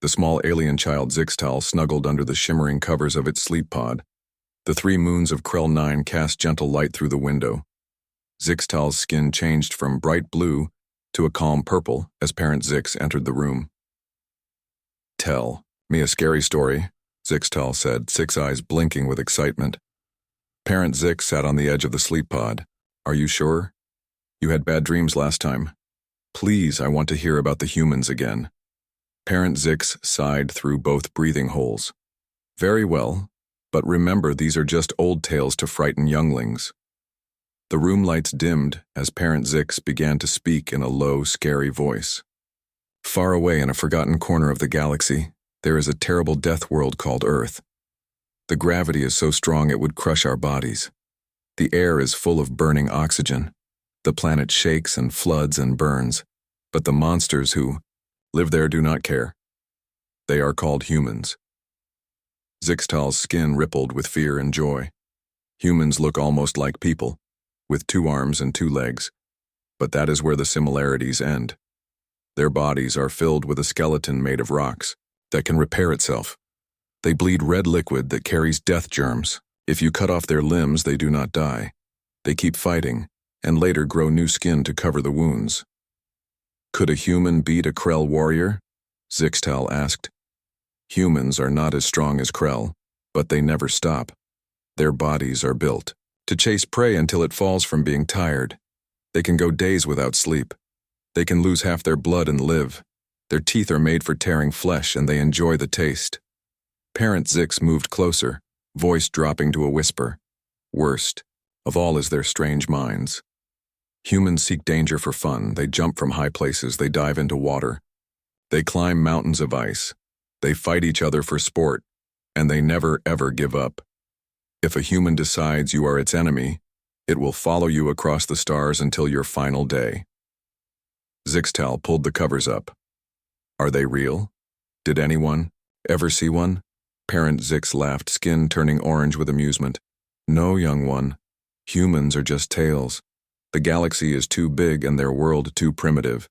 The small alien child Zixtal snuggled under the shimmering covers of its sleep pod. The 3 moons of Krell 9 cast gentle light through the window. Zixtal's skin changed from bright blue to a calm purple as Parent Zix entered the room. "Tell me a scary story," Zixtal said, 6 eyes blinking with excitement. Parent Zix sat on the edge of the sleep pod. "Are you sure? You had bad dreams last time. Please, I want to hear about the humans again." Parent Zix sighed through both breathing holes. "Very well, but remember these are just old tales to frighten younglings." The room lights dimmed as Parent Zix began to speak in a low, scary voice. "Far away in a forgotten corner of the galaxy, there is a terrible death world called Earth. The gravity is so strong it would crush our bodies. The air is full of burning oxygen. The planet shakes and floods and burns, but the monsters who live there do not care. They are called humans." Zixtal's skin rippled with fear and joy. Humans look almost like people, with 2 arms and 2 legs, but that is where the similarities end. Their bodies are filled with a skeleton made of rocks that can repair itself. They bleed red liquid that carries death germs. If you cut off their limbs, they do not die. They keep fighting, and later grow new skin to cover the wounds. "Could a human beat a Krell warrior?" Zixtal asked. "Humans are not as strong as Krell, but they never stop. Their bodies are built to chase prey until it falls from being tired. They can go days without sleep. They can lose half their blood and live. Their teeth are made for tearing flesh, and they enjoy the taste." Parent Zix moved closer, voice dropping to a whisper. "Worst of all is their strange minds. Humans seek danger for fun. They jump from high places. They dive into water. They climb mountains of ice. They fight each other for sport, and they never ever give up. If a human decides you are its enemy, it will follow you across the stars until your final day." Zixtal pulled the covers up. "Are they real? Did anyone ever see one?" Parent Zix laughed, skin turning orange with amusement. "No, young one. Humans are just tales. The galaxy is too big and their world too primitive.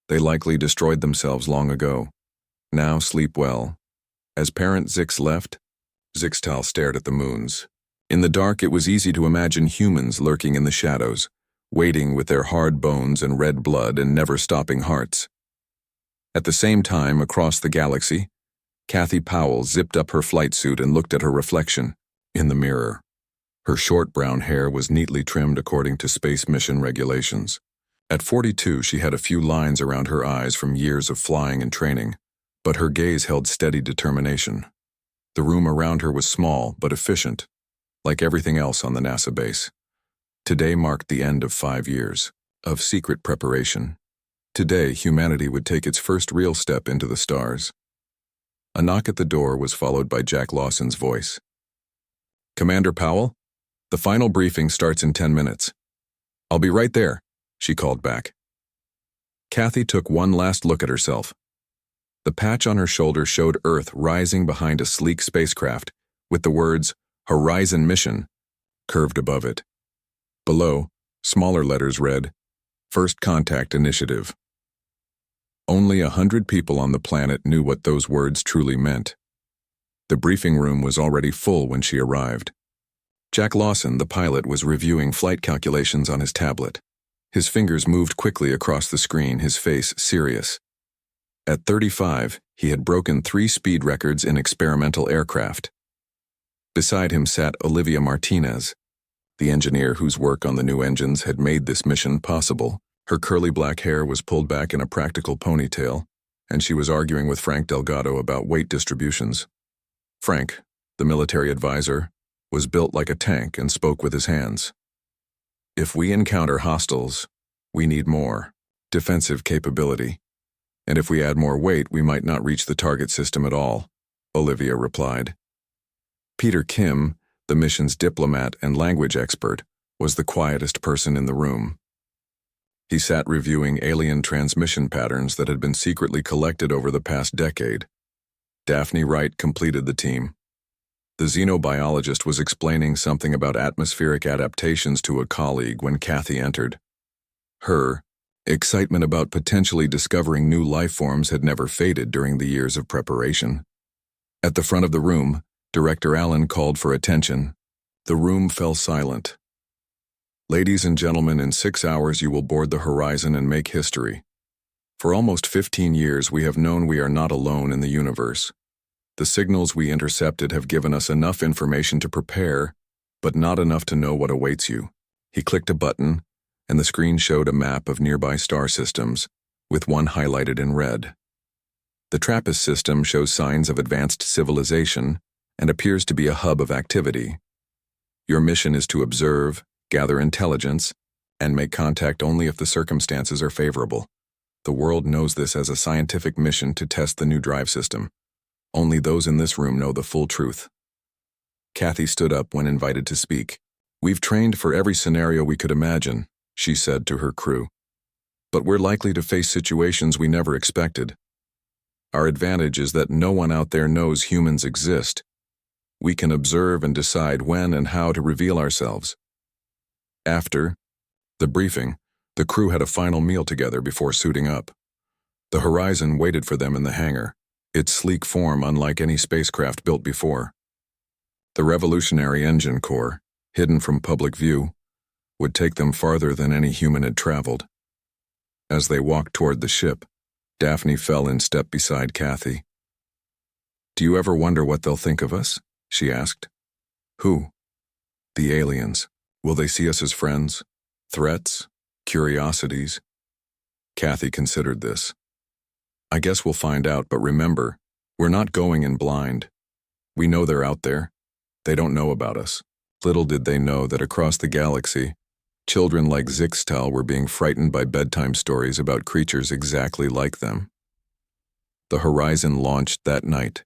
They likely destroyed themselves long ago. Now sleep well." As Parent Zix left, Zixtal stared at the moons. In the dark, it was easy to imagine humans lurking in the shadows, waiting with their hard bones and red blood and never-stopping hearts. At the same time, across the galaxy, Kathy Powell zipped up her flight suit and looked at her reflection in the mirror. Her short brown hair was neatly trimmed according to space mission regulations. At 42, she had a few lines around her eyes from years of flying and training, but her gaze held steady determination. The room around her was small but efficient, like everything else on the NASA base. Today marked the end of 5 years of secret preparation. Today, humanity would take its first real step into the stars. A knock at the door was followed by Jack Lawson's voice. "Commander Powell, the final briefing starts in 10 minutes. "I'll be right there," she called back. Kathy took one last look at herself. The patch on her shoulder showed Earth rising behind a sleek spacecraft with the words Horizon Mission curved above it. Below, smaller letters read, First Contact Initiative. Only 100 people on the planet knew what those words truly meant. The briefing room was already full when she arrived. Jack Lawson, the pilot, was reviewing flight calculations on his tablet. His fingers moved quickly across the screen, his face serious. At 35, he had broken 3 speed records in experimental aircraft. Beside him sat Olivia Martinez, the engineer whose work on the new engines had made this mission possible. Her curly black hair was pulled back in a practical ponytail, and she was arguing with Frank Delgado about weight distributions. Frank, the military advisor, was built like a tank and spoke with his hands. "If we encounter hostiles, we need more defensive capability. And if we add more weight, we might not reach the target system at all," Olivia replied. Peter Kim, the mission's diplomat and language expert, was the quietest person in the room. He sat reviewing alien transmission patterns that had been secretly collected over the past decade. Daphne Wright completed the team. The xenobiologist was explaining something about atmospheric adaptations to a colleague when Kathy entered. Her, Excitement about potentially discovering new life forms had never faded during the years of preparation. At the front of the room, Director Allen called for attention. The room fell silent. "Ladies and gentlemen, in 6 hours you will board the horizon and make history. For almost 15 years we have known we are not alone in the universe. The signals we intercepted have given us enough information to prepare, but not enough to know what awaits you." He clicked a button, and the screen showed a map of nearby star systems, with one highlighted in red. The TRAPPIST system shows signs of advanced civilization and appears to be a hub of activity. Your mission is to observe, gather intelligence, and make contact only if the circumstances are favorable. The world knows this as a scientific mission to test the new drive system. Only those in this room know the full truth. Kathy stood up when invited to speak. "We've trained for every scenario we could imagine," she said to her crew. "But we're likely to face situations we never expected. Our advantage is that no one out there knows humans exist. We can observe and decide when and how to reveal ourselves." After the briefing, the crew had a final meal together before suiting up. The Horizon waited for them in the hangar, its sleek form unlike any spacecraft built before. The revolutionary engine core, hidden from public view, would take them farther than any human had traveled. As they walked toward the ship, Daphne fell in step beside Kathy. "Do you ever wonder what they'll think of us?" she asked. "Who?" "The aliens. Will they see us as friends? Threats? Curiosities?" Kathy considered this. "I guess we'll find out, but remember, we're not going in blind. We know they're out there. They don't know about us." Little did they know that across the galaxy, children like Zixtal were being frightened by bedtime stories about creatures exactly like them. The Horizon launched that night,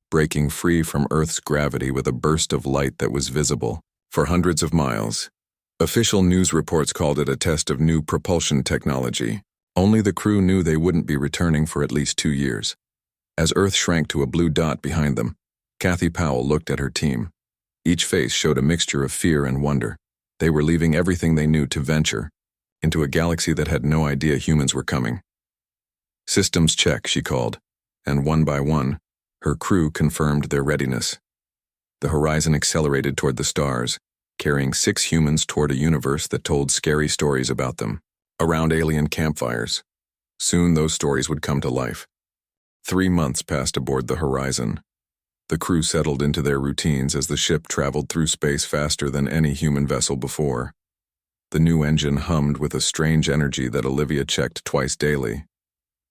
breaking free from Earth's gravity with a burst of light that was visible for hundreds of miles. Official news reports called it a test of new propulsion technology. Only the crew knew they wouldn't be returning for at least 2 years. As Earth shrank to a blue dot behind them, Kathy Powell looked at her team. Each face showed a mixture of fear and wonder. They were leaving everything they knew to venture into a galaxy that had no idea humans were coming. "Systems check," she called, and one by one, her crew confirmed their readiness. The Horizon accelerated toward the stars, carrying 6 humans toward a universe that told scary stories about them, around alien campfires. Soon those stories would come to life. 3 months passed aboard the Horizon. The crew settled into their routines as the ship traveled through space faster than any human vessel before. The new engine hummed with a strange energy that Olivia checked twice daily.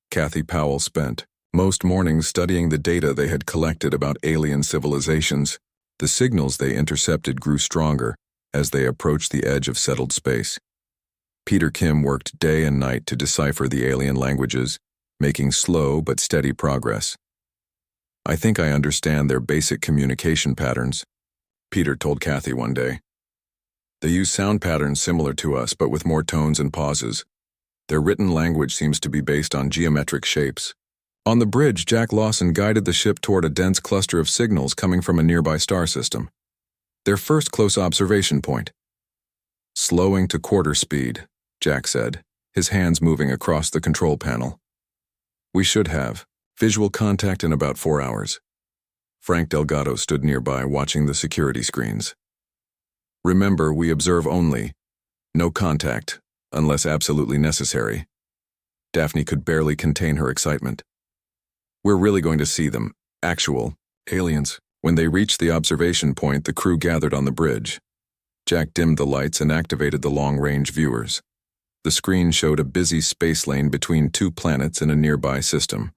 Kathy Powell spent most mornings studying the data they had collected about alien civilizations. The signals they intercepted grew stronger as they approached the edge of settled space. Peter Kim worked day and night to decipher the alien languages, making slow but steady progress. "I think I understand their basic communication patterns," Peter told Kathy one day. "They use sound patterns similar to us, but with more tones and pauses. Their written language seems to be based on geometric shapes." On the bridge, Jack Lawson guided the ship toward a dense cluster of signals coming from a nearby star system. Their first close observation point. "Slowing to quarter speed," Jack said, his hands moving across the control panel. "We should have visual contact in about 4 hours. Frank Delgado stood nearby watching the security screens. "Remember, we observe only. No contact, unless absolutely necessary." Daphne could barely contain her excitement. "We're really going to see them, actual aliens." When they reached the observation point, the crew gathered on the bridge. Jack dimmed the lights and activated the long-range viewers. The screen showed a busy space lane between 2 planets in a nearby system.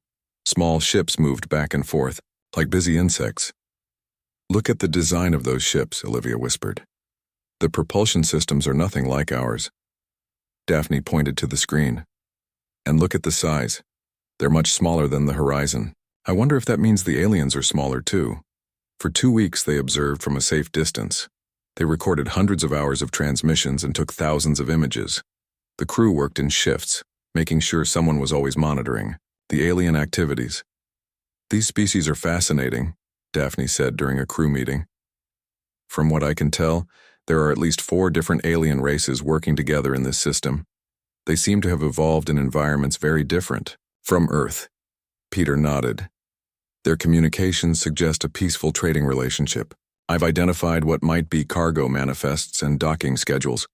Small ships moved back and forth, like busy insects. "Look at the design of those ships," Olivia whispered. "The propulsion systems are nothing like ours." Daphne pointed to the screen. "And look at the size. They're much smaller than the Horizon. I wonder if that means the aliens are smaller too." For 2 weeks they observed from a safe distance. They recorded hundreds of hours of transmissions and took thousands of images. The crew worked in shifts, making sure someone was always monitoring the alien activities. "These species are fascinating," Daphne said during a crew meeting. "From what I can tell, there are at least 4 different alien races working together in this system. They seem to have evolved in environments very different from Earth. Peter nodded. Their communications suggest a peaceful trading relationship. I've identified what might be cargo manifests and docking schedules.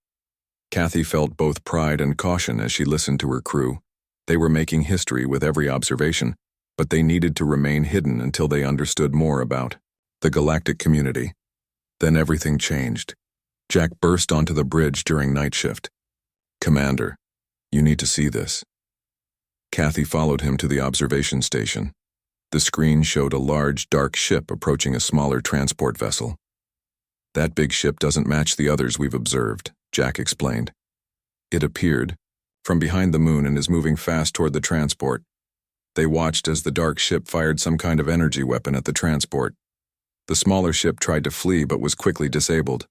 Kathy felt both pride and caution as she listened to her crew. They were making history with every observation, but they needed to remain hidden until they understood more about the galactic community. Then everything changed. Jack burst onto the bridge during night shift. "Commander, you need to see this." Kathy followed him to the observation station. The screen showed a large, dark ship approaching a smaller transport vessel. "That big ship doesn't match the others we've observed," Jack explained. "It appeared from behind the moon and is moving fast toward the transport." They watched as the dark ship fired some kind of energy weapon at the transport. The smaller ship tried to flee but was quickly disabled.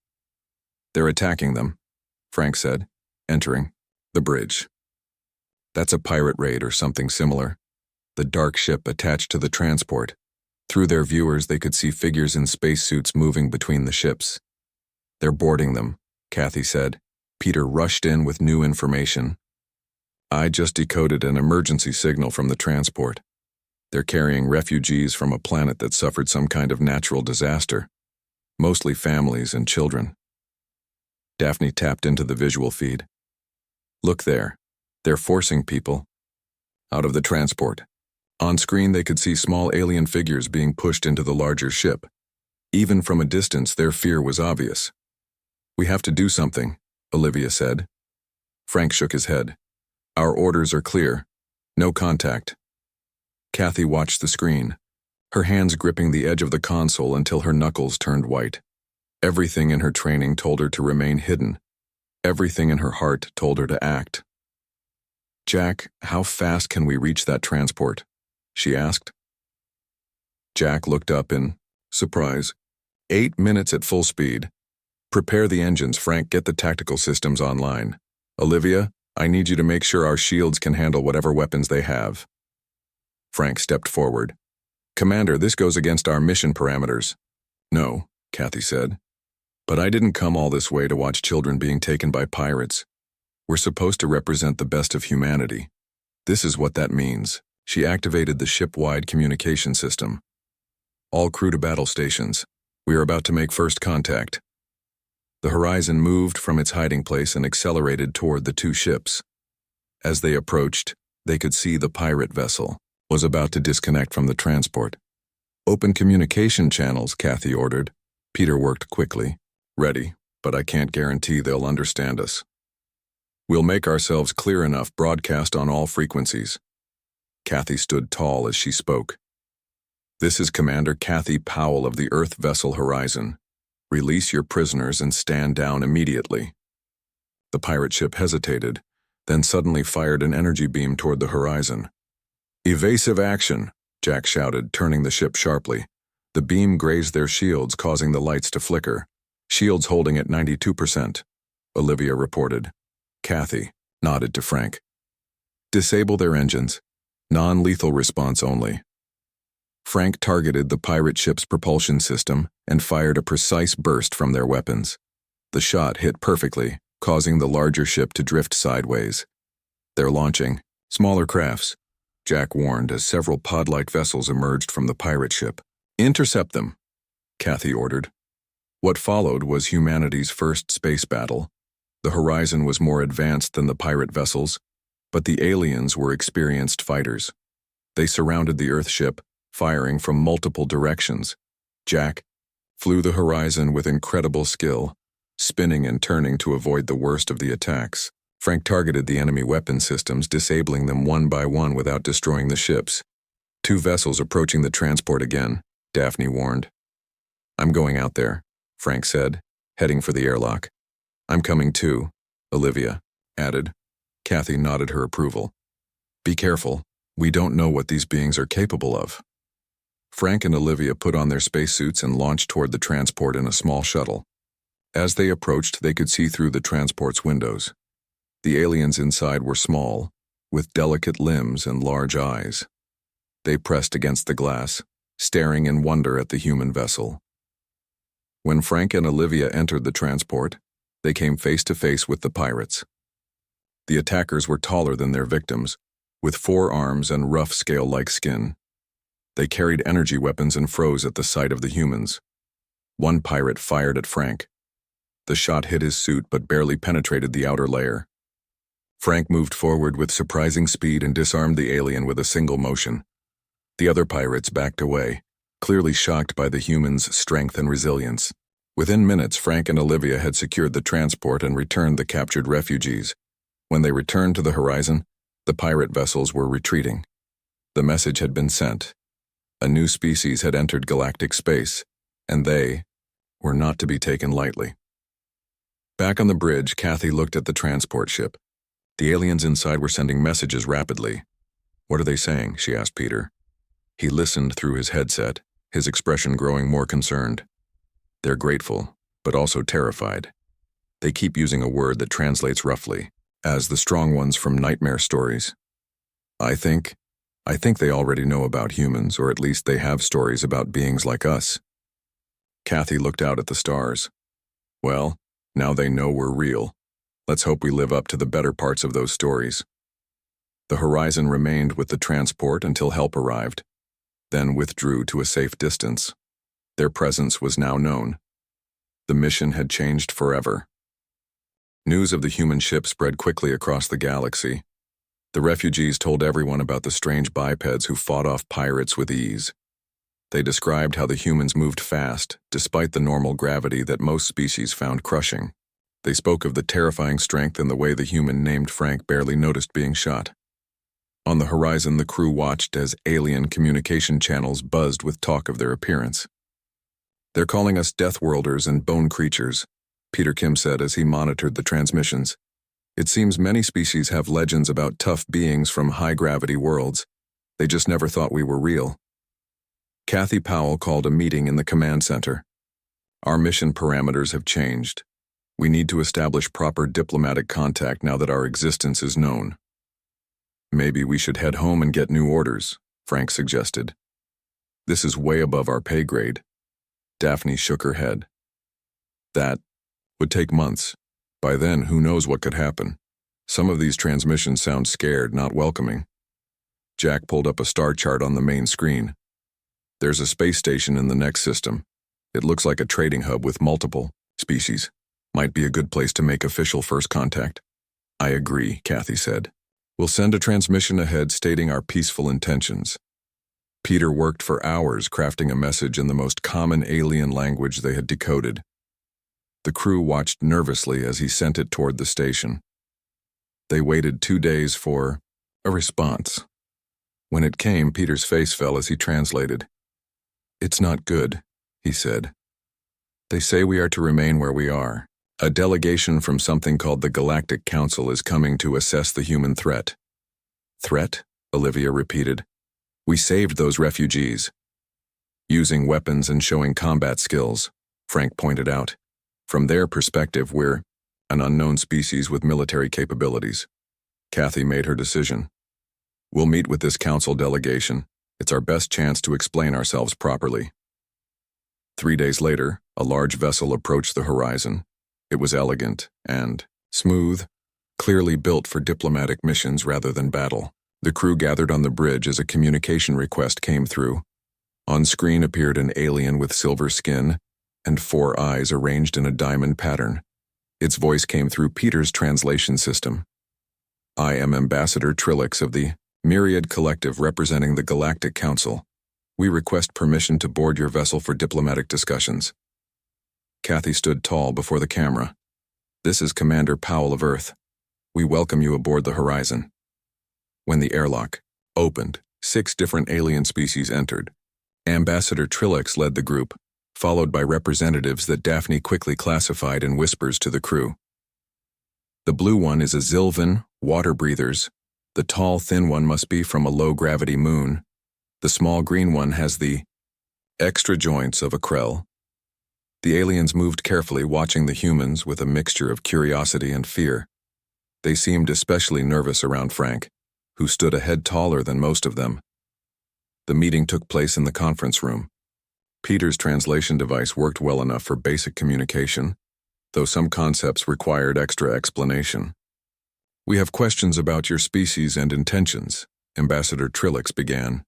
"They're attacking them," Frank said, entering the bridge. "That's a pirate raid or something similar." The dark ship attached to the transport. Through their viewers, they could see figures in spacesuits moving between the ships. "They're boarding them," Kathy said. Peter rushed in with new information. "I just decoded an emergency signal from the transport. They're carrying refugees from a planet that suffered some kind of natural disaster. Mostly families and children." Daphne tapped into the visual feed. "Look there. They're forcing people out of the transport." On screen, they could see small alien figures being pushed into the larger ship. Even from a distance, their fear was obvious. "We have to do something," Olivia said. Frank shook his head. "Our orders are clear. No contact." Kathy watched the screen, her hands gripping the edge of the console until her knuckles turned white. Everything in her training told her to remain hidden. Everything in her heart told her to act. "Jack, how fast can we reach that transport?" she asked. Jack looked up in surprise. 8 minutes at full speed. Prepare the engines, Frank. Get the tactical systems online. Olivia, I need you to make sure our shields can handle whatever weapons they have." Frank stepped forward. "Commander, this goes against our mission parameters." "No," Kathy said. "But I didn't come all this way to watch children being taken by pirates. We're supposed to represent the best of humanity. This is what that means." She activated the ship-wide communication system. "All crew to battle stations. We are about to make first contact." The Horizon moved from its hiding place and accelerated toward the two ships. As they approached, they could see the pirate vessel was about to disconnect from the transport. "Open communication channels," Kathy ordered. Peter worked quickly. "Ready, but I can't guarantee they'll understand us. We'll make ourselves clear enough, broadcast on all frequencies." Kathy stood tall as she spoke. "This is Commander Kathy Powell of the Earth vessel Horizon. Release your prisoners and stand down immediately." The pirate ship hesitated, then suddenly fired an energy beam toward the Horizon. "Evasive action," Jack shouted, turning the ship sharply. The beam grazed their shields, causing the lights to flicker. "Shields holding at 92%, Olivia reported. Kathy nodded to Frank. "Disable their engines. Non-lethal response only." Frank targeted the pirate ship's propulsion system and fired a precise burst from their weapons. The shot hit perfectly, causing the larger ship to drift sideways. "They're launching smaller crafts," Jack warned as several pod-like vessels emerged from the pirate ship. "Intercept them," Kathy ordered. What followed was humanity's first space battle. The Horizon was more advanced than the pirate vessels, but the aliens were experienced fighters. They surrounded the Earth ship, firing from multiple directions. Jack flew the Horizon with incredible skill, spinning and turning to avoid the worst of the attacks. Frank targeted the enemy weapon systems, disabling them one by one without destroying the ships. "Two vessels approaching the transport again," Daphne warned. "I'm going out there," Frank said, heading for the airlock. "I'm coming too," Olivia added. Kathy nodded her approval. "Be careful. We don't know what these beings are capable of." Frank and Olivia put on their spacesuits and launched toward the transport in a small shuttle. As they approached, they could see through the transport's windows. The aliens inside were small, with delicate limbs and large eyes. They pressed against the glass, staring in wonder at the human vessel. When Frank and Olivia entered the transport, they came face to face with the pirates. The attackers were taller than their victims, with 4 arms and rough scale-like skin. They carried energy weapons and froze at the sight of the humans. One pirate fired at Frank. The shot hit his suit but barely penetrated the outer layer. Frank moved forward with surprising speed and disarmed the alien with a single motion. The other pirates backed away, clearly shocked by the humans' strength and resilience. Within minutes, Frank and Olivia had secured the transport and returned the captured refugees. When they returned to the horizon, the pirate vessels were retreating. The message had been sent. A new species had entered galactic space, and they were not to be taken lightly. Back on the bridge, Kathy looked at the transport ship. The aliens inside were sending messages rapidly. "What are they saying?" she asked Peter. He listened through his headset, his expression growing more concerned. "They're grateful, but also terrified. They keep using a word that translates roughly as the strong ones from nightmare stories. I think they already know about humans, or at least they have stories about beings like us." Kathy looked out at the stars. "Well, now they know we're real. Let's hope we live up to the better parts of those stories." The horizon remained with the transport until help arrived, then withdrew to a safe distance. Their presence was now known. The mission had changed forever. News of the human ship spread quickly across the galaxy. The refugees told everyone about the strange bipeds who fought off pirates with ease. They described how the humans moved fast, despite the normal gravity that most species found crushing. They spoke of the terrifying strength and the way the human named Frank barely noticed being shot. On the horizon, the crew watched as alien communication channels buzzed with talk of their appearance. "They're calling us Deathworlders and Bone Creatures," Peter Kim said as he monitored the transmissions. "It seems many species have legends about tough beings from high-gravity worlds. They just never thought we were real." Kathy Powell called a meeting in the command center. "Our mission parameters have changed. We need to establish proper diplomatic contact now that our existence is known." "Maybe we should head home and get new orders," Frank suggested. "This is way above our pay grade." Daphne shook her head. "That would take months. By then, who knows what could happen. Some of these transmissions sound scared, not welcoming." Jack pulled up a star chart on the main screen. "There's a space station in the next system. It looks like a trading hub with multiple species. Might be a good place to make official first contact." "I agree," Kathy said. "We'll send a transmission ahead stating our peaceful intentions." Peter worked for hours crafting a message in the most common alien language they had decoded. The crew watched nervously as he sent it toward the station. They waited 2 days for a response. When it came, Peter's face fell as he translated. "It's not good," he said. "They say we are to remain where we are. A delegation from something called the Galactic Council is coming to assess the human threat." "Threat?" Olivia repeated. "We saved those refugees." "Using weapons and showing combat skills," Frank pointed out. "From their perspective, we're an unknown species with military capabilities." Kathy made her decision. "We'll meet with this council delegation. It's our best chance to explain ourselves properly." 3 days later, a large vessel approached the horizon. It was elegant and smooth, clearly built for diplomatic missions rather than battle. The crew gathered on the bridge as a communication request came through. On screen appeared an alien with silver skin and 4 eyes arranged in a diamond pattern. Its voice came through Peter's translation system. "I am Ambassador Trilix of the Myriad Collective representing the Galactic Council. We request permission to board your vessel for diplomatic discussions." Kathy stood tall before the camera. "This is Commander Powell of Earth. We welcome you aboard the Horizon." When the airlock opened, 6 different alien species entered. Ambassador Trilix led the group, followed by representatives that Daphne quickly classified in whispers to the crew. The blue one is a Zilvan, water breathers. The tall, thin one must be from a low-gravity moon. The small green one has the extra joints of a Krell. The aliens moved carefully, watching the humans with a mixture of curiosity and fear. They seemed especially nervous around Frank, who stood a head taller than most of them. The meeting took place in the conference room. Peter's translation device worked well enough for basic communication, though some concepts required extra explanation. We have questions about your species and intentions, Ambassador Trillix began.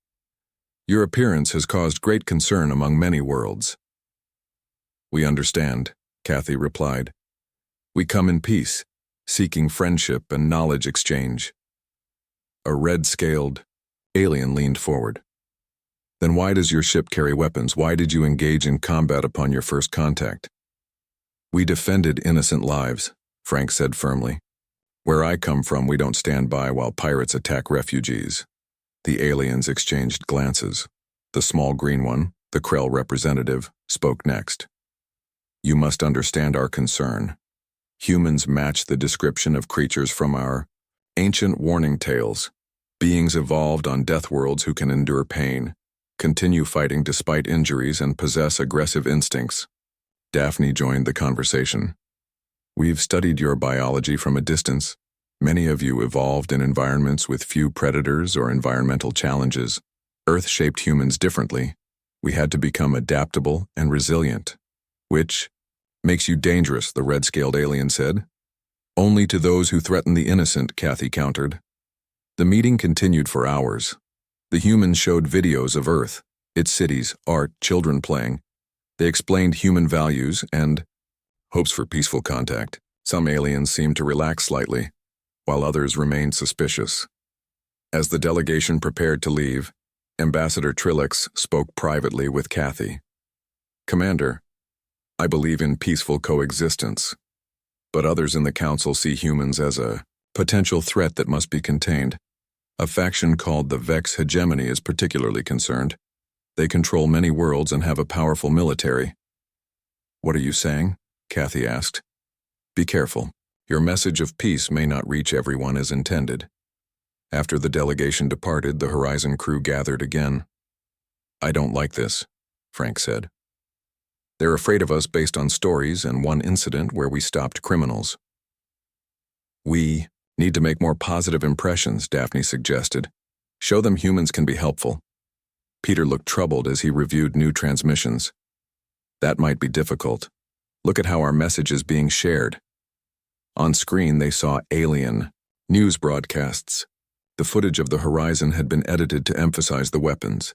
Your appearance has caused great concern among many worlds. We understand, Kathy replied. We come in peace, seeking friendship and knowledge exchange. A red-scaled alien leaned forward. Then why does your ship carry weapons? Why did you engage in combat upon your first contact? We defended innocent lives, Frank said firmly. Where I come from, we don't stand by while pirates attack refugees. The aliens exchanged glances. The small green one, the Krell representative, spoke next. You must understand our concern. Humans match the description of creatures from our ancient warning tales. Beings evolved on death worlds who can endure pain, continue fighting despite injuries, and possess aggressive instincts. Daphne joined the conversation. We've studied your biology from a distance. Many of you evolved in environments with few predators or environmental challenges. Earth shaped humans differently. We had to become adaptable and resilient. Which makes you dangerous, the red-scaled alien said. Only to those who threaten the innocent, Kathy countered. The meeting continued for hours. The humans showed videos of Earth, its cities, art, children playing. They explained human values and hopes for peaceful contact. Some aliens seemed to relax slightly, while others remained suspicious. As the delegation prepared to leave, Ambassador Trillix spoke privately with Kathy. Commander, I believe in peaceful coexistence, but others in the Council see humans as a potential threat that must be contained. A faction called the Vex Hegemony is particularly concerned. They control many worlds and have a powerful military. What are you saying? Kathy asked. Be careful. Your message of peace may not reach everyone as intended. After the delegation departed, the Horizon crew gathered again. I don't like this, Frank said. They're afraid of us based on stories and one incident where we stopped criminals. We need to make more positive impressions, Daphne suggested. Show them humans can be helpful. Peter looked troubled as he reviewed new transmissions. That might be difficult. Look at how our message is being shared. On screen, they saw alien news broadcasts. The footage of the Horizon had been edited to emphasize the weapons.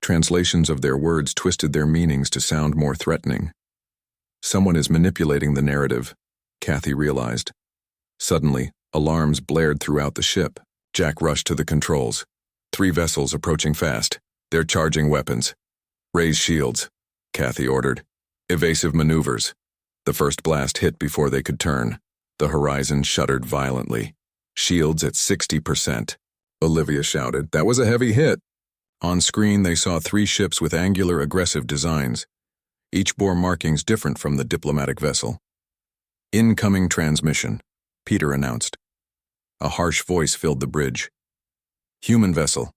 Translations of their words twisted their meanings to sound more threatening. Someone is manipulating the narrative, Kathy realized. Suddenly, alarms blared throughout the ship. Jack rushed to the controls. 3 vessels approaching fast. They're charging weapons. Raise shields, Kathy ordered. Evasive maneuvers. The first blast hit before they could turn. The Horizon shuddered violently. Shields at 60%. Olivia shouted, That was a heavy hit. On screen, they saw 3 ships with angular, aggressive designs. Each bore markings different from the diplomatic vessel. Incoming transmission, Peter announced. A harsh voice filled the bridge. Human vessel.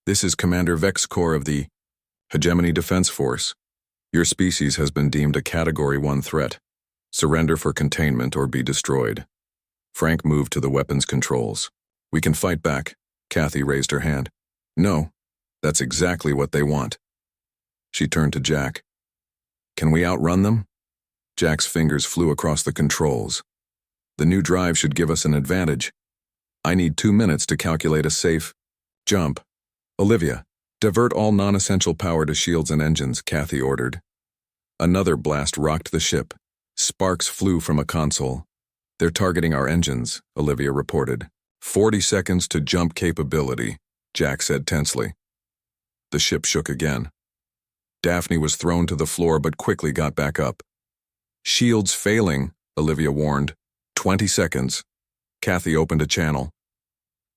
This is Commander Vex Corps of the Hegemony Defense Force. Your species has been deemed a Category 1 threat. Surrender for containment or be destroyed. Frank moved to the weapons controls. We can fight back. Kathy raised her hand. No, that's exactly what they want. She turned to Jack. Can we outrun them? Jack's fingers flew across the controls. The new drive should give us an advantage. I need 2 minutes to calculate a safe jump. Olivia, divert all non-essential power to shields and engines, Kathy ordered. Another blast rocked the ship. Sparks flew from a console. They're targeting our engines, Olivia reported. 40 seconds to jump capability, Jack said tensely. The ship shook again. Daphne was thrown to the floor but quickly got back up. Shields failing, Olivia warned. 20 seconds. Kathy opened a channel.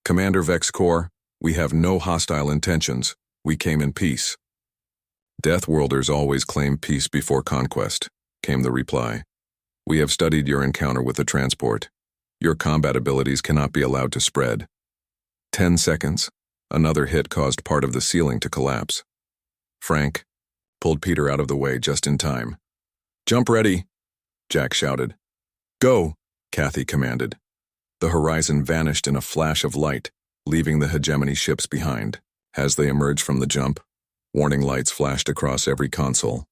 Commander Vex Corps, we have no hostile intentions. We came in peace. Deathworlders always claim peace before conquest, came the reply. We have studied your encounter with the transport. Your combat abilities cannot be allowed to spread. 10 seconds. Another hit caused part of the ceiling to collapse. Frank pulled Peter out of the way just in time. Jump ready, Jack shouted. Go, Kathy commanded. The Horizon vanished in a flash of light, leaving the Hegemony ships behind. As they emerged from the jump, warning lights flashed across every console.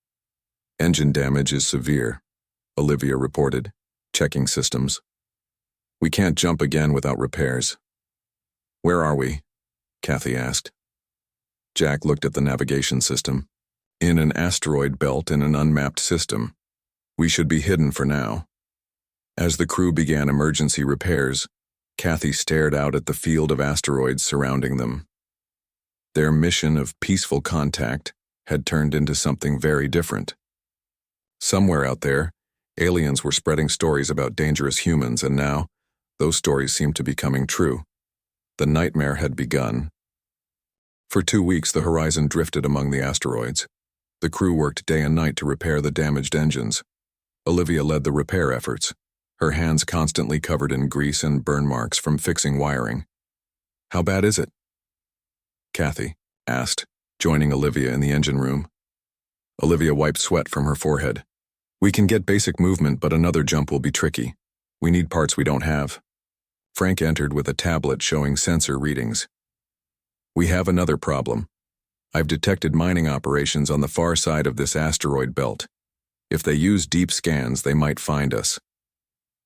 Engine damage is severe, Olivia reported, checking systems. We can't jump again without repairs. Where are we? Kathy asked. Jack looked at the navigation system. In an asteroid belt in an unmapped system. We should be hidden for now. As the crew began emergency repairs, Kathy stared out at the field of asteroids surrounding them. Their mission of peaceful contact had turned into something very different. Somewhere out there, aliens were spreading stories about dangerous humans, and now, those stories seemed to be coming true. The nightmare had begun. For 2 weeks, the horizon drifted among the asteroids. The crew worked day and night to repair the damaged engines. Olivia led the repair efforts, her hands constantly covered in grease and burn marks from fixing wiring. How bad is it? Kathy asked, joining Olivia in the engine room. Olivia wiped sweat from her forehead. We can get basic movement, but another jump will be tricky. We need parts we don't have. Frank entered with a tablet showing sensor readings. We have another problem. I've detected mining operations on the far side of this asteroid belt. If they use deep scans, they might find us.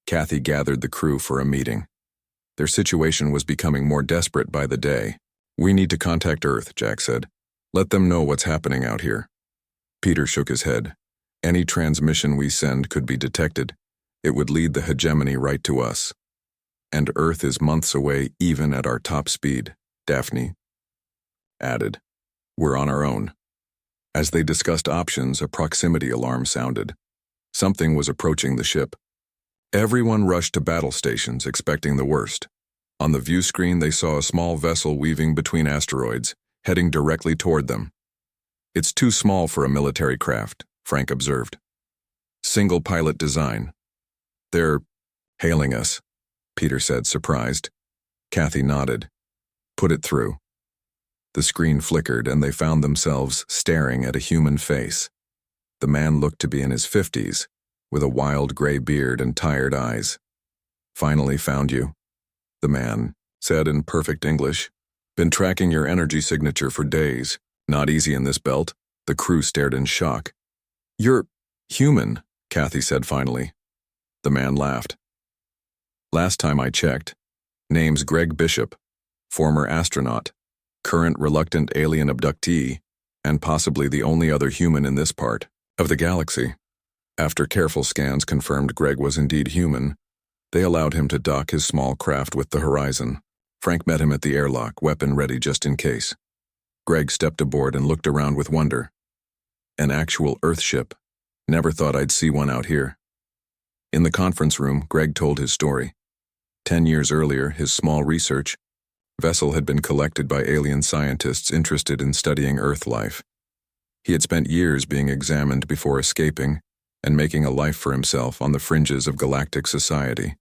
Kathy gathered the crew for a meeting. Their situation was becoming more desperate by the day. We need to contact Earth, Jack said. Let them know what's happening out here. Peter shook his head. Any transmission we send could be detected. It would lead the hegemony right to us. And Earth is months away even at our top speed, Daphne added. We're on our own. As they discussed options, a proximity alarm sounded. Something was approaching the ship. Everyone rushed to battle stations, expecting the worst. On the view screen, they saw a small vessel weaving between asteroids, heading directly toward them. It's too small for a military craft, Frank observed. Single pilot design. They're hailing us, Peter said, surprised. Kathy nodded. Put it through. The screen flickered, and they found themselves staring at a human face. The man looked to be in his 50s, with a wild gray beard and tired eyes. Finally found you, the man said in perfect English. Been tracking your energy signature for days. Not easy in this belt. The crew stared in shock. You're human, Kathy said finally. The man laughed. Last time I checked, name's Greg Bishop, former astronaut, current reluctant alien abductee, and possibly the only other human in this part of the galaxy. After careful scans confirmed Greg was indeed human, they allowed him to dock his small craft with the Horizon. Frank met him at the airlock, weapon ready just in case. Greg stepped aboard and looked around with wonder. An actual Earth ship. Never thought I'd see one out here. In the conference room, Greg told his story. 10 years earlier, his small research vessel had been collected by alien scientists interested in studying Earth life. He had spent years being examined before escaping and making a life for himself on the fringes of galactic society.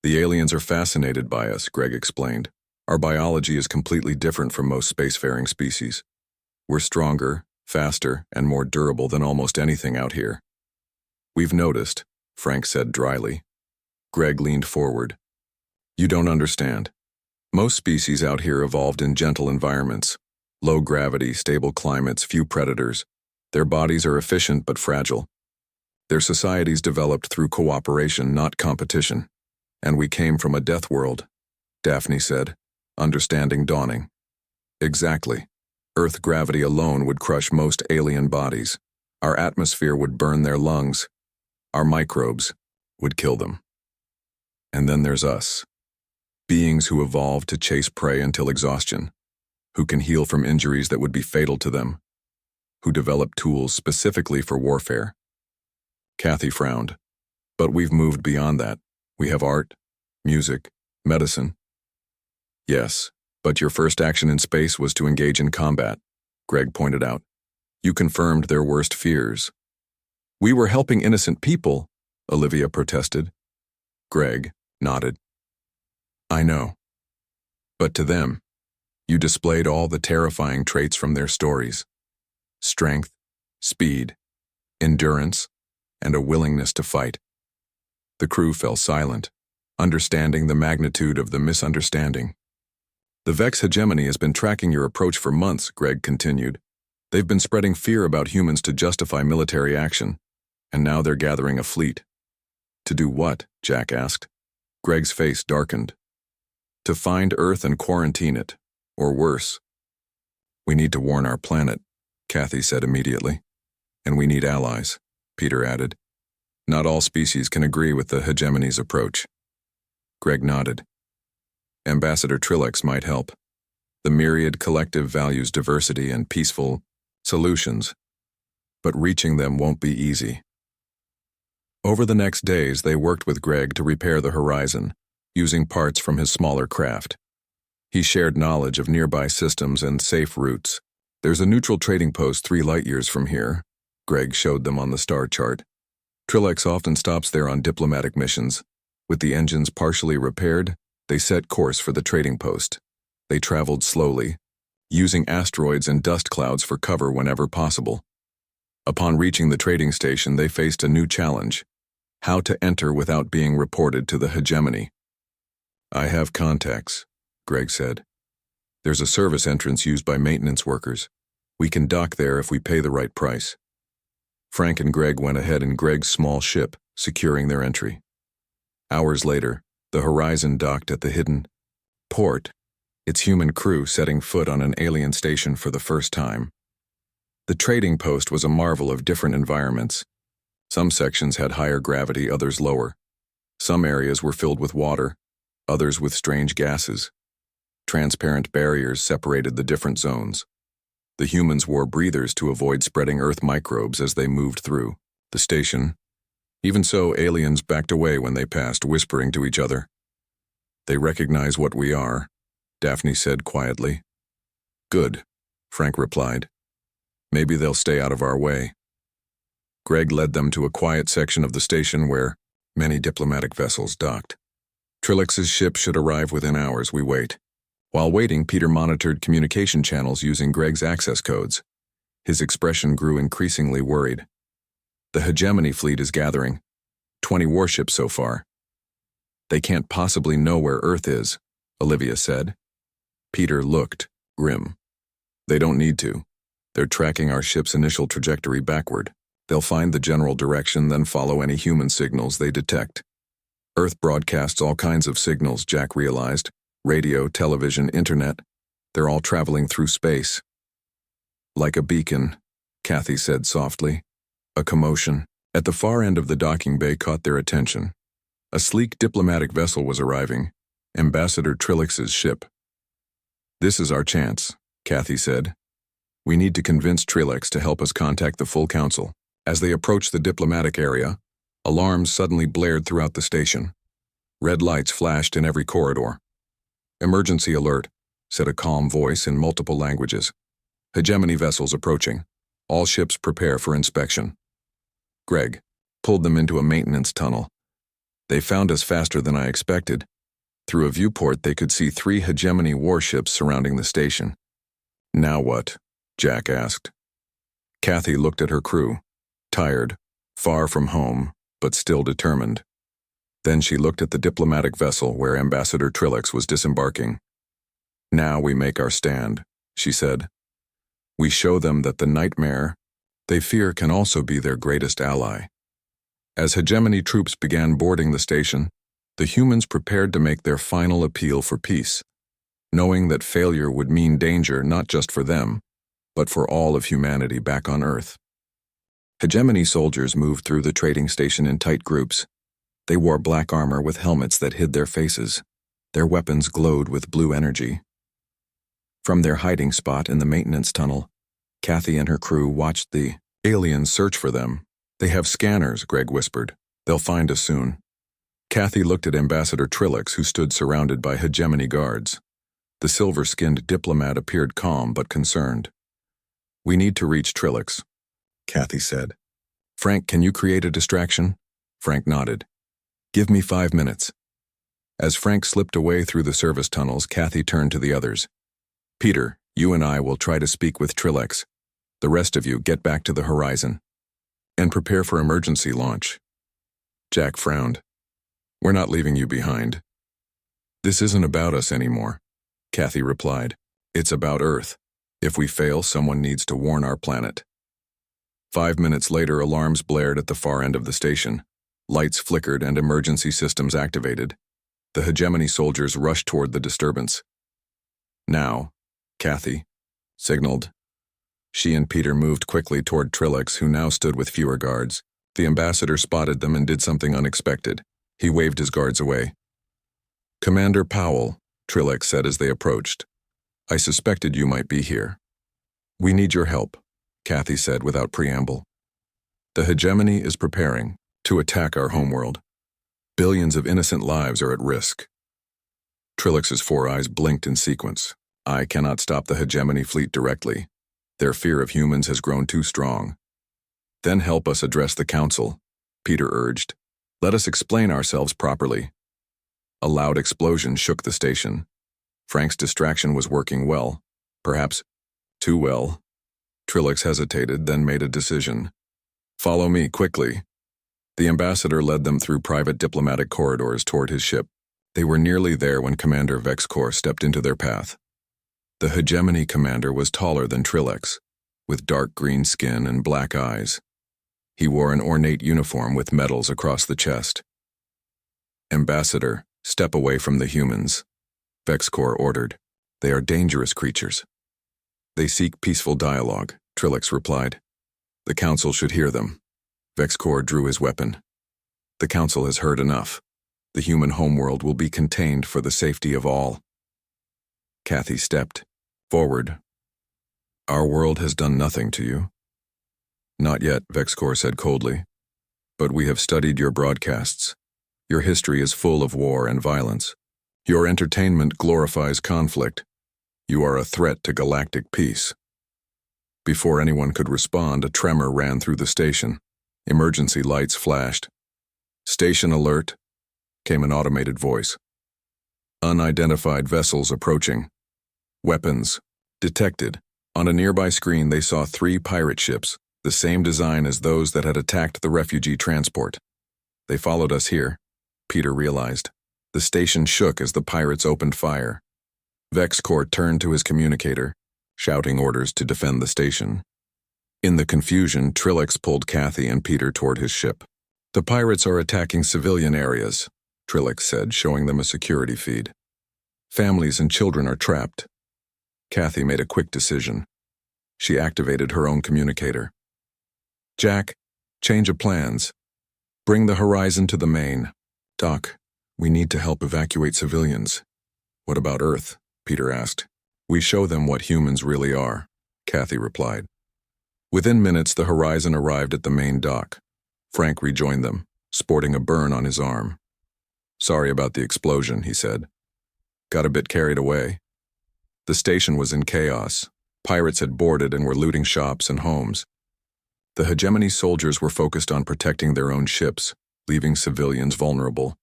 The aliens are fascinated by us, Greg explained. Our biology is completely different from most spacefaring species. We're stronger, faster, and more durable than almost anything out here. We've noticed, Frank said dryly. Greg leaned forward. You don't understand. Most species out here evolved in gentle environments. Low gravity, stable climates, few predators. Their bodies are efficient but fragile. Their societies developed through cooperation, not competition. And we came from a death world, Daphne said, understanding dawning. Exactly. Earth gravity alone would crush most alien bodies. Our atmosphere would burn their lungs. Our microbes would kill them. And then there's us. Beings who evolved to chase prey until exhaustion, who can heal from injuries that would be fatal to them, who develop tools specifically for warfare. Kathy frowned. But we've moved beyond that. We have art, music, medicine. Yes, but your first action in space was to engage in combat, Greg pointed out. You confirmed their worst fears. We were helping innocent people, Olivia protested. Greg nodded. I know. But to them, you displayed all the terrifying traits from their stories. Strength, speed, endurance, and a willingness to fight. The crew fell silent, understanding the magnitude of the misunderstanding. The Vex hegemony has been tracking your approach for months, Greg continued. They've been spreading fear about humans to justify military action, and now they're gathering a fleet. To do what? Jack asked. Greg's face darkened. To find Earth and quarantine it, or worse. We need to warn our planet, Kathy said immediately. And we need allies, Peter added. Not all species can agree with the hegemony's approach. Greg nodded. Ambassador Trillex might help. The myriad collective values diversity and peaceful solutions, but reaching them won't be easy. Over the next days, they worked with Greg to repair the Horizon, using parts from his smaller craft. He shared knowledge of nearby systems and safe routes. There's a neutral trading post 3 light-years from here, Greg showed them on the star chart. Trillex often stops there on diplomatic missions. With the engines partially repaired, they set course for the trading post. They traveled slowly, using asteroids and dust clouds for cover whenever possible. Upon reaching the trading station, they faced a new challenge: how to enter without being reported to the hegemony. I have contacts, Greg said. There's a service entrance used by maintenance workers. We can dock there if we pay the right price. Frank and Greg went ahead in Greg's small ship, securing their entry. Hours later, the Horizon docked at the hidden port, its human crew setting foot on an alien station for the first time. The trading post was a marvel of different environments. Some sections had higher gravity, others lower. Some areas were filled with water, others with strange gases. Transparent barriers separated the different zones. The humans wore breathers to avoid spreading Earth microbes as they moved through the station. Even so, aliens backed away when they passed, whispering to each other. They recognize what we are, Daphne said quietly. Good, Frank replied. Maybe they'll stay out of our way. Greg led them to a quiet section of the station where many diplomatic vessels docked. Trillex's ship should arrive within hours. We wait. While waiting, Peter monitored communication channels using Greg's access codes. His expression grew increasingly worried. The hegemony fleet is gathering. 20 warships so far. They can't possibly know where Earth is, Olivia said. Peter looked grim. They don't need to. They're tracking our ship's initial trajectory backward. They'll find the general direction, then follow any human signals they detect. Earth broadcasts all kinds of signals, Jack realized. Radio, television, internet. They're all traveling through space. Like a beacon, Kathy said softly. A commotion at the far end of the docking bay caught their attention. A sleek diplomatic vessel was arriving, Ambassador Trillex's ship. This is our chance, Kathy said. We need to convince Trillex to help us contact the full council. As they approached the diplomatic area, alarms suddenly blared throughout the station. Red lights flashed in every corridor. Emergency alert, said a calm voice in multiple languages. Hegemony vessels approaching. All ships prepare for inspection. Greg pulled them into a maintenance tunnel. They found us faster than I expected. Through a viewport, they could see 3 hegemony warships surrounding the station. Now what? Jack asked. Kathy looked at her crew, tired, far from home, but still determined. Then she looked at the diplomatic vessel where Ambassador Trillex was disembarking. Now we make our stand, she said. We show them that the nightmare they fear can also be their greatest ally. As hegemony troops began boarding the station, the humans prepared to make their final appeal for peace, knowing that failure would mean danger not just for them, but for all of humanity back on Earth. Hegemony soldiers moved through the trading station in tight groups. They wore black armor with helmets that hid their faces. Their weapons glowed with blue energy. From their hiding spot in the maintenance tunnel, Kathy and her crew watched the aliens search for them. They have scanners, Greg whispered. They'll find us soon. Kathy looked at Ambassador Trillex, who stood surrounded by hegemony guards. The silver-skinned diplomat appeared calm but concerned. We need to reach Trillex, Kathy said. Frank, can you create a distraction? Frank nodded. Give me 5 minutes. As Frank slipped away through the service tunnels, Kathy turned to the others. Peter, you and I will try to speak with Trillex. The rest of you get back to the Horizon. And prepare for emergency launch. Jack frowned. We're not leaving you behind. This isn't about us anymore, Kathy replied. It's about Earth. If we fail, someone needs to warn our planet. 5 minutes later, alarms blared at the far end of the station. Lights flickered and emergency systems activated. The hegemony soldiers rushed toward the disturbance. "Now," Kathy signaled. She and Peter moved quickly toward Trillix, who now stood with fewer guards. The ambassador spotted them and did something unexpected. He waved his guards away. "Commander Powell," Trillix said as they approached. "I suspected you might be here." "We need your help," Kathy said without preamble. "The hegemony is preparing to attack our homeworld. Billions of innocent lives are at risk." Trillix's four eyes blinked in sequence. "I cannot stop the hegemony fleet directly. Their fear of humans has grown too strong." "Then help us address the council," Peter urged. "Let us explain ourselves properly." A loud explosion shook the station. Frank's distraction was working well. Perhaps too well. Trillix hesitated, then made a decision. "Follow me, quickly." The ambassador led them through private diplomatic corridors toward his ship. They were nearly there when Commander Vexcor stepped into their path. The hegemony commander was taller than Trillix, with dark green skin and black eyes. He wore an ornate uniform with medals across the chest. "Ambassador, step away from the humans," Vexcor ordered. "They are dangerous creatures." "They seek peaceful dialogue," Trillix replied. "The council should hear them." Vexcor drew his weapon. "The council has heard enough. The human homeworld will be contained for the safety of all." Kathy stepped forward. "Our world has done nothing to you." "Not yet," Vexcor said coldly. "But we have studied your broadcasts. Your history is full of war and violence. Your entertainment glorifies conflict. You are a threat to galactic peace." Before anyone could respond, a tremor ran through the station. Emergency lights flashed. "Station alert," came an automated voice. "Unidentified vessels approaching. Weapons detected." On a nearby screen they saw 3 pirate ships, the same design as those that had attacked the refugee transport. "They followed us here," Peter realized. The station shook as the pirates opened fire. Vexcor turned to his communicator, shouting orders to defend the station. In the confusion, Trillix pulled Kathy and Peter toward his ship. "The pirates are attacking civilian areas," Trillix said, showing them a security feed. "Families and children are trapped." Kathy made a quick decision. She activated her own communicator. "Jack, change of plans. Bring the Horizon to the main." "Doc, we need to help evacuate civilians." "What about Earth?" Peter asked. "We show them what humans really are," Kathy replied. Within minutes, the Horizon arrived at the main dock. Frank rejoined them, sporting a burn on his arm. "Sorry about the explosion," he said. "Got a bit carried away." The station was in chaos. Pirates had boarded and were looting shops and homes. The hegemony soldiers were focused on protecting their own ships, leaving civilians vulnerable.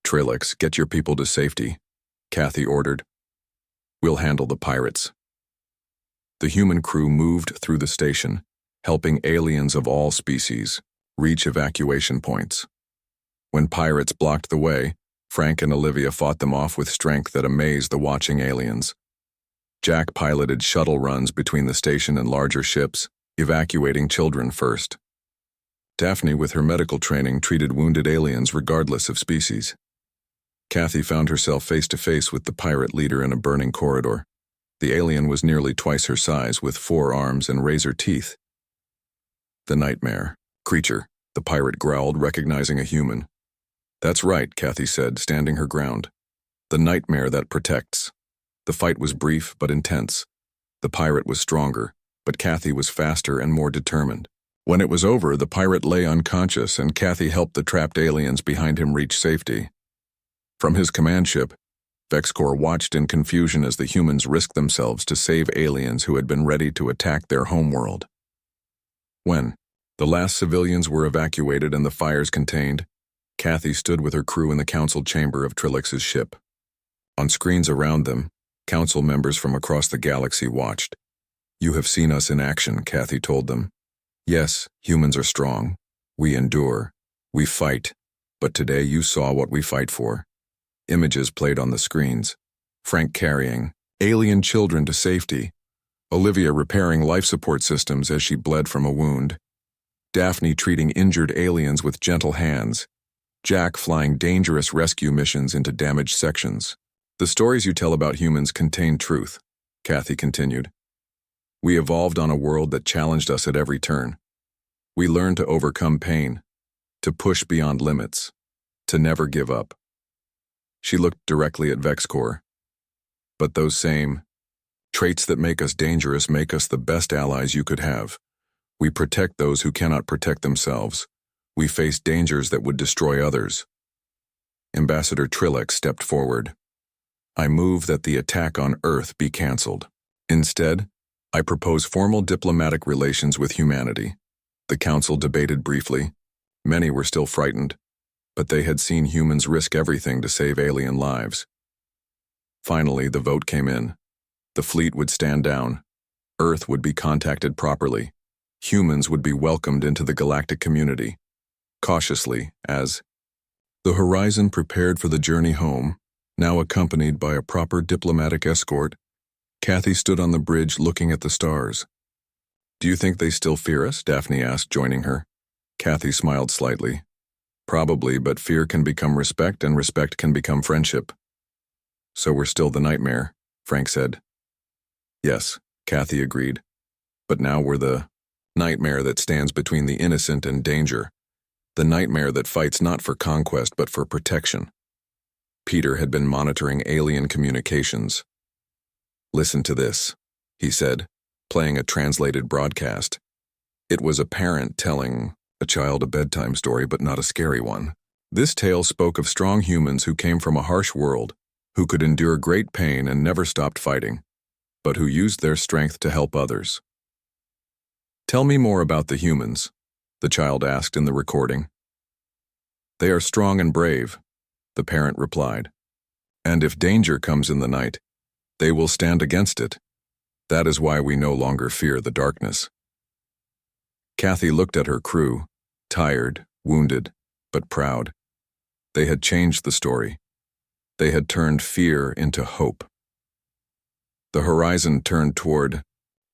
"Trillix, get your people to safety," Kathy ordered. "We'll handle the pirates." The human crew moved through the station, helping aliens of all species reach evacuation points. When pirates blocked the way, Frank and Olivia fought them off with strength that amazed the watching aliens. Jack piloted shuttle runs between the station and larger ships, evacuating children first. Daphne, with her medical training, treated wounded aliens regardless of species. Kathy found herself face to face with the pirate leader in a burning corridor. The alien was nearly twice her size, with 4 arms and razor teeth. "The nightmare creature," the pirate growled, recognizing a human. "That's right," Kathy said, standing her ground. "The nightmare that protects." The fight was brief but intense. The pirate was stronger, but Kathy was faster and more determined. When it was over, the pirate lay unconscious, and Kathy helped the trapped aliens behind him reach safety. From his command ship, Vexcor watched in confusion as the humans risked themselves to save aliens who had been ready to attack their homeworld. When the last civilians were evacuated and the fires contained, Kathy stood with her crew in the council chamber of Trillix's ship. On screens around them, council members from across the galaxy watched. "You have seen us in action," Kathy told them. "Yes, humans are strong. We endure. We fight. But today you saw what we fight for." Images played on the screens. Frank carrying alien children to safety. Olivia repairing life support systems as she bled from a wound. Daphne treating injured aliens with gentle hands. Jack flying dangerous rescue missions into damaged sections. The stories you tell about humans contain truth, Kathy continued. We evolved on a world that challenged us at every turn. We learned to overcome pain, to push beyond limits, to never give up. She looked directly at VexCorp. But those same traits that make us dangerous make us the best allies you could have. We protect those who cannot protect themselves. We face dangers that would destroy others. Ambassador Trilek stepped forward. I move that the attack on Earth be cancelled. Instead, I propose formal diplomatic relations with humanity. The council debated briefly. Many were still frightened, but they had seen humans risk everything to save alien lives. Finally, the vote came in. The fleet would stand down. Earth would be contacted properly. Humans would be welcomed into the galactic community. Cautiously, as the Horizon prepared for the journey home, now accompanied by a proper diplomatic escort, Kathy stood on the bridge looking at the stars. Do you think they still fear us? Daphne asked, joining her. Kathy smiled slightly. Probably, but fear can become respect and respect can become friendship. So we're still the nightmare, Frank said. Yes, Kathy agreed. But now we're the nightmare that stands between the innocent and danger. The nightmare that fights not for conquest but for protection. Peter had been monitoring alien communications. Listen to this, he said, playing a translated broadcast. It was a parent telling a child a bedtime story, but not a scary one. This tale spoke of strong humans who came from a harsh world, who could endure great pain and never stopped fighting, but who used their strength to help others. Tell me more about the humans, the child asked in the recording. They are strong and brave, the parent replied. And if danger comes in the night, they will stand against it. That is why we no longer fear the darkness. Kathy looked at her crew, tired, wounded, but proud. They had changed the story. They had turned fear into hope. The Horizon turned toward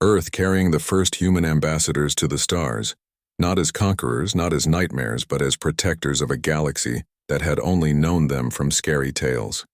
Earth, carrying the first human ambassadors to the stars, not as conquerors, not as nightmares, but as protectors of a galaxy that had only known them from scary tales.